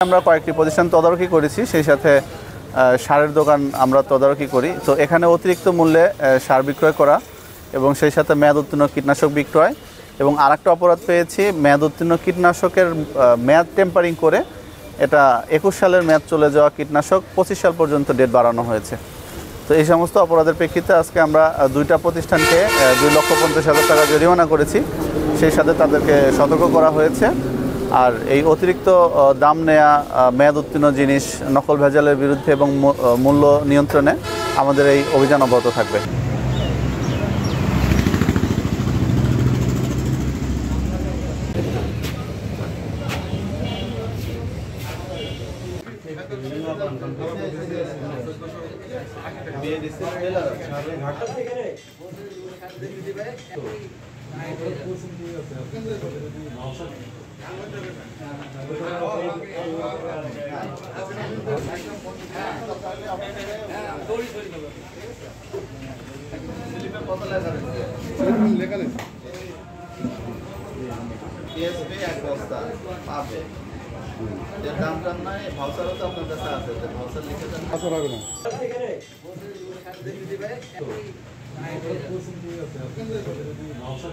আমরা কয়েকটি প্রতিষ্ঠান তদারকি করেছি, সেই সাথে সারের দোকান আমরা তদারকি করি। তো এখানে অতিরিক্ত মূল্যে সার বিক্রয় করা এবং সেই সাথে মেয়াদ উত্তীর্ণ কীটনাশক বিক্রয়, এবং আরেকটা অপরাধ পেয়েছি, মেয়াদ উত্তীর্ণ কীটনাশকের মেয়াদ টেম্পারিং করে এটা 21 সালের মেয়াদ চলে যাওয়া কীটনাশক 25 সাল পর্যন্ত ডেট বাড়ানো হয়েছে। তো এই সমস্ত অপরাধের প্রেক্ষিতে আজকে আমরা দুইটা প্রতিষ্ঠানকে 2,50,000 টাকা জরিমানা করেছি, সেই সাথে তাদেরকে সতর্ক করা হয়েছে। আর এই অতিরিক্ত দাম নেয়া, মেয়াদ উত্তীর্ণ জিনিস, নকল ভেজালের বিরুদ্ধে এবং মূল্য নিয়ন্ত্রণে আমাদের এই অভিযান অব্যাহত থাকবে। দামটা নাই, ভাউচারও তো আপনার কাছে আছে, ভাউচার লিখে দেন। ভাউচার